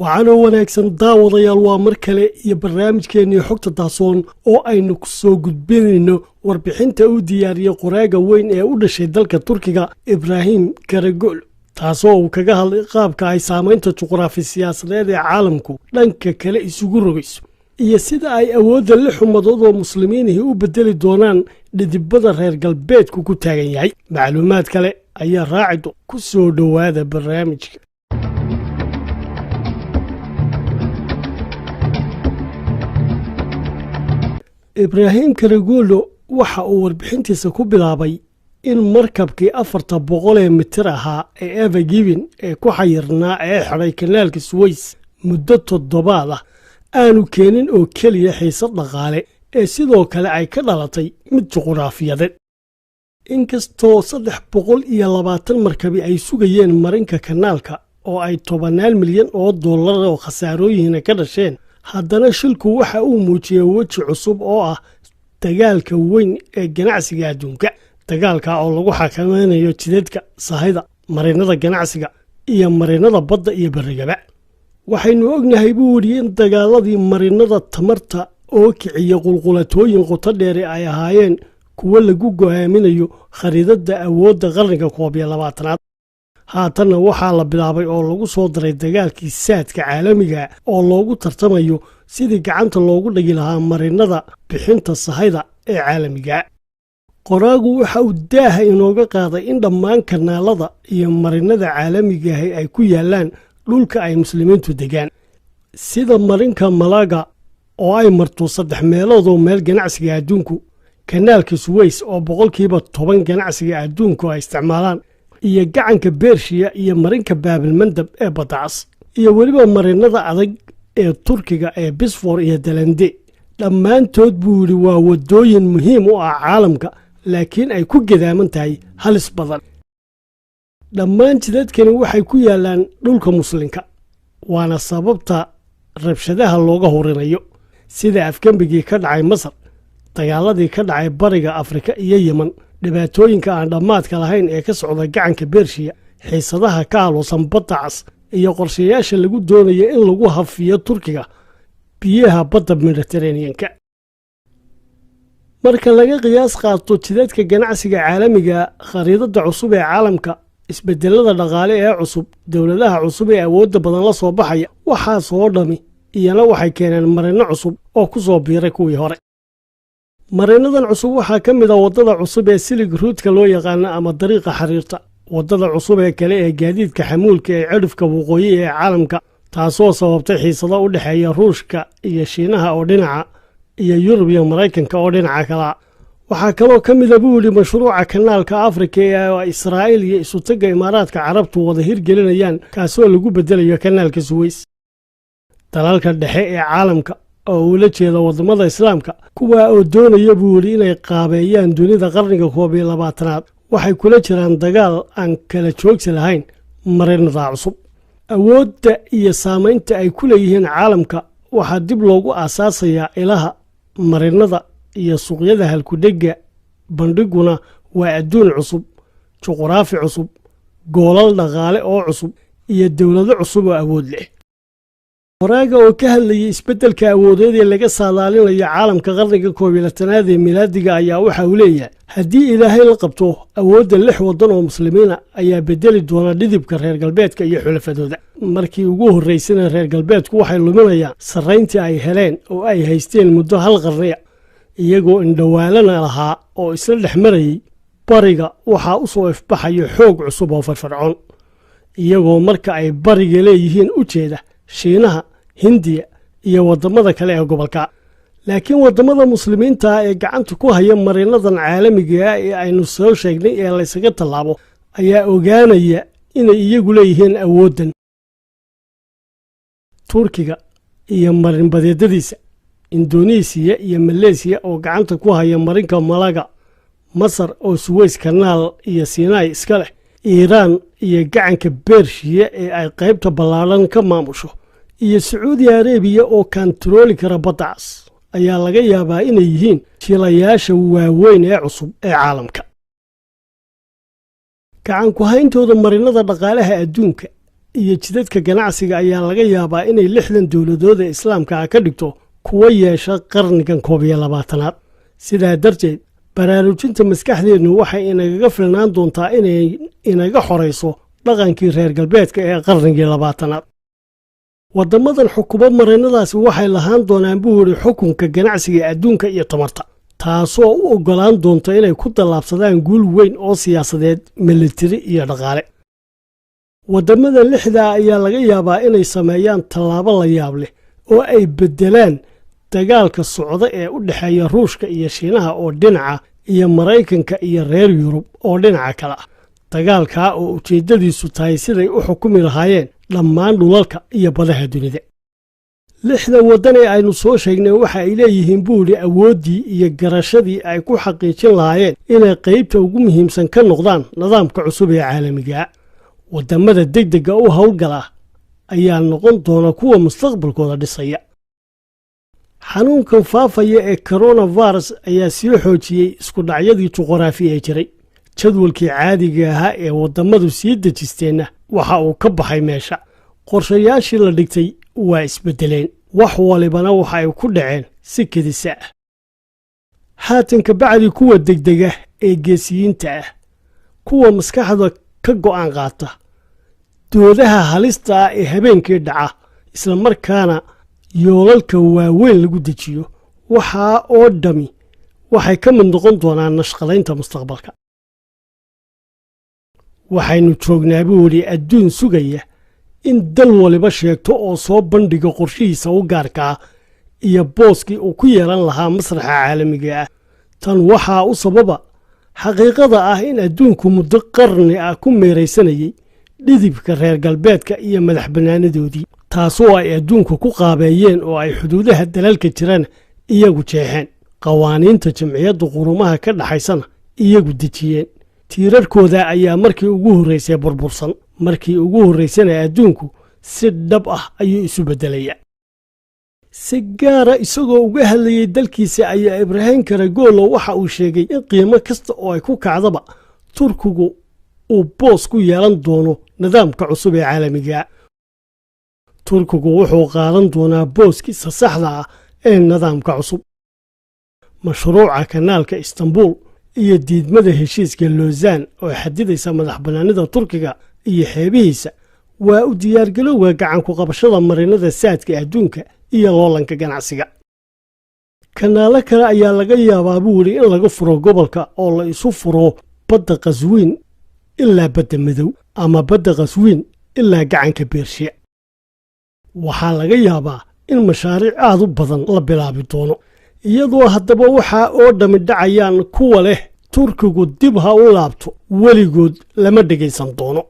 waxaana wanaagsan daawadayaal waa mar kale iyo barnaamijkeennii xogta daasoon oo aynu ku soo gudbinayno warbixinta uu diyaariyey qoraaga weyn ee u dhashay dalka Turkiga Ibrahim Karagol taasoo uu kaga hadlay qaabka ay saamaynta juqraafi siyaasadeed ee caalamku dhanka kale isugu rogayso iyo sida ay awoodda lix ummadood oo muslimiinihii u bedeli doonaan dhidibada reer galbeedku ku taagan yahay macluumaad kale ayaa raacido ku soo dhowaada barnaamijka Ibrahim Karagol waxa uu warbixintiisa ku bilaabay in markabkii 400 mitir ahaa ee Ever Given ee ku xayirnaa ee xidhay kanaalka Suez muddo 7 ah aanu keenin oo keliya xiisad dhaqaale ee sidoo kale ay ka dhalatay mid juqraafiyadeed inkastoo 320 markabi ay sugayeen marinka kanaalka oo ay 10 milyan oo dollar oo khasaarooyin ka dhasheen haddana shilku waxa uu muujiyay waji cusub oo ah dagaalka weyn ee ganacsiga adduunka dagaalka oo lagu xakameynayo jidadka sahayda marinada ganacsiga iyo marinada badda iyo barigaba waxaynu ognahay buu wariyeen dagaaladii marinada tamarta oo kiciya qulqulatooyin qoto dheer ay ahaayeen kuwa lagu go'aaminayo khariidada awoodda qarniga 12aad haatana waxaa la bilaabay oo lagu soo daray dagaalkii saadka caalamiga oo loogu tartamayo sidii gacanta loogu dhigi lahaa marinada bixinta sahayda ee caalamiga qoraagu waxa uu daaha inooga qaaday in dhammaan kanaalada iyo marinada caalamiga ay ku yaalaan dhulka ay muslimiintu degaan sida marinka Malaga oo ay marto 3 meelood oo meel ganacsiga adduunku kanaalka Suez oo 10% ganacsiga adduunku ay isticmaalaan iyo gacanka Bershiya iyo marinka Baabil Mandab ee Badacas iyo waliba marinada adag ee Turkiga ee Bosfor iyo Dalande dhammaantood buu waa wadooyin muhiim u ah caalamka laakiin ay ku gadaaman tahay halis badan dhammaan jidadkani waxay ku yaalaan dhulka muslimka waana sababta rabshadaha looga horinayo sida afgambigii ka dhacay Masar dagaaladii ka dhacay bariga Afrika iyo Yemen dhibaatooyinka aan dhamaadka lahayn ee ka socda gacanka Bershiya xiisadaha ka aloosan Badacas iyo qorshayaasha lagu doonayo in lagu hafiyo Turkiga biyaha badda Mediterranean-ka marka laga qiyaas qaato jidadka ganacsiga caalamiga khariidada cusub ee caalamka isbedelada dhaqaale ee cusub dawladaha cusub ee awoodda badan la soo baxaya waxa soo dhami iyana waxay keeneen marino cusub oo ku soo biiray kuwii hore marinadan cusub waxaa ka mid ah wadada cusub ee Silk Route-ka loo yaqaan ama dariiqa xiriirta wadada cusub ee kale ee gaadiidka xamuulka ee cirifka waqooyi ee caalamka taasoo sababtay xiisado u dhaxeeya Ruushka iyo Shiinaha oo dhinaca iyo Yurub iyo Mareykanka oo dhinaca kale waxaa kaloo ka mid ah buuli mashruuca kanaalka Afrika ee Israa'iil iyo isutaga Imaaraadka Carabtu wada hirgelinayaan kaasoo lagu bedelayo kanaalka Suez dalalka dhexe ee caalamka oo ula jeeda wadamada Islaamka kuwa oo doonaya buuli inay qaabeeyaan dunida qarniga 12aad waxay kula jiraan dagaal aan kala joogsi lahayn marinada cusub awoodda iyo saamaynta ay ku leeyihiin caalamka waxa dib loogu aasaasayaa ilaha marinada iyo suuqyada halkudhega bandhiguna waa adduun cusub juqraafi cusub goolal dhaqaale oo cusub iyo dawlado cusub oo awood leh qoraaga oo ka hadlayay isbedelka awoodeed ee laga saadaalinayo caalamka qarniga 12aad ee milaadiga ayaa waxa uu leeyahay haddii Ilaahay la qabto awoodda 6 wadan oo muslimiina ayaa bedeli doona dhidibka reer galbeedka iyo xulafadooda markii ugu horeysay reer galbeedku waxay luminayaan sarreyntii ay heleen oo ay haysteen muddo hal qarni iyagoo indhawaalana lahaa oo isla dhexmarayay bariga waxa u soo ifbaxayo xoog cusub oo farfarcoon iyagoo marka ay bariga leeyihiin u jeeda Shiinaha Hindiya iyo wadamada kale ee gobolka laakiin wadamada muslimiinta ee gacanta ku haya marinadan caalamiga ee aynu soo sheegnay ee la isaga talaabo ayaa ogaanaya inay iyagu leeyihiin awoodan Turkiga iyo marin badeedadiisa Indonesia iyo Malaysia oo gacanta ku haya marinka Malaga Masar oo Suez Canal iyo Sinai iska leh Iran iyo gacanka Bershiya ee ay qaybta ballaaran ka maamusho iyo Saudi Arabia oo kantarooli kara Badacas ayaa laga yaabaa inay yihiin jilayaasha waaweyn ee cusub ee caalamka gacan ku hayntooda marinada dhaqaalaha adduunka iyo jidadka ganacsiga ayaa laga yaabaa inay 60 dowladood ee islaamka ah ka dhigto kuwa yeesha qarnigan 21aad. sidaa darteed baraarujinta maskaxdeenu waxay inagaga filnaan doontaa inay inaga xoreyso dhaqankii reer galbeedka ee qarnigii 20aad. wadamadan xukuumad mareennadaasi waxay lahaan doonaan buuri xukunka ganacsiga adduunka iyo tamarta, taasoo u ogolaan doonta inay ku tallaabsadaan guul weyn oo siyaasadeed, militari iyo dhaqaale. wadamada 6 ayaa laga yaabaa inay sameeyaan tallaabo la yaab leh oo ay bedelaan dagaalka socda ee u dhexeeya Ruushka iyo Shiinaha oo dhinaca iyo Mareykanka iyo reer Yurub oo dhinaca kale ah. dagaalka oo ujeedadiisu tahay siday u xukumi lahaayeen dhammaan dhulalka iyo badaha dunida. 6 wadan ee aynu soo sheegnay waxa ay leeyihiin buuri awoodii iyo garashadii ay ku xaqiijin lahaayeen inay qaybta ugu muhiimsan ka noqdaan nidaamka cusub ee caalamiga. wadamada degdega u hawlgala ayaa noqon doona kuwa mustaqbalkooda dhisaya. xanuunkan faafaya ee coronavirus ayaa sii xoojiyey isku dhacyadii juqraafi ee jiray. jadwalkii caadiga ahaa ee wadamadu sii dejisteenna waxa uu ka baxay meesha. qorshayaashii la dhigtay waa isbedeleen, wax walibana waxa ay ku dhaceen si kedisa ah. haatan ka bacdi kuwa degdega ee geesiyiinta ah, kuwa maskaxda ka go'aan qaata, doodaha halista ah ee habeenkii dhaca, isla markaana yoolalka waaweyn lagu dejiyo, waxaa oo dhami waxay ka mid noqon doonaan nashqadaynta mustaqbalka. waxaynu joognaa buuri adduun sugaya in dal waliba sheegto oo soo bandhiga qorshihiisa u gaarka ah iyo booskii uu ku yeelan lahaa masraxa caalamiga ah. tan waxaa u sababa xaqiiqada ah in adduunku muddo qarni ah ku meeraysanayay dhidibka reer galbeedka iyo madax bannaanadoodii, taasoo ay adduunku ku qaabeeyeen oo ay xuduudaha dalalka jiraan iyagu jeexeen, qawaaniinta jamciyadda qurumaha ka dhaxaysana iyagu dejiyeen. tiirarkooda ayaa markii ugu horreysay burbursan, markii ugu horreysana adduunku si dhab ah ayuu isu beddelaya. si gaara isagoo uga hadlayay dalkiisa ayaa Ibrahim Karagolo waxa uu sheegay in qiimo kasta oo ay ku kacdaba Turkigu uu boos ku yeelan doono nidaamka cusub ee caalamiga. Turkigu wuxuu qaadan doonaa booskiisa saxda ah ee nidaamka cusub. mashruuca kanaalka Istanbul iyo diidmada heshiiska Lausanne oo xadidaysa madax bannaanida Turkiga iyo xeebihiisa waa u diyaargalowga gacan ku qabashada marinada saadka adduunka iyo loolanka ganacsiga. kanaalo kale ayaa laga yaabaa buuri in laga furo gobolka oo la isu furo badda Qaswiin ilaa badda Madow ama badda Qaswiin ilaa gacanka Beershiya. waxaa laga yaabaa in mashaariic aad u badan la bilaabi doono, iyadoo haddaba waxaa oo dhami dhacayaan kuwa leh Turkigu dib ha u laabto weligood lama dhegaysan doono.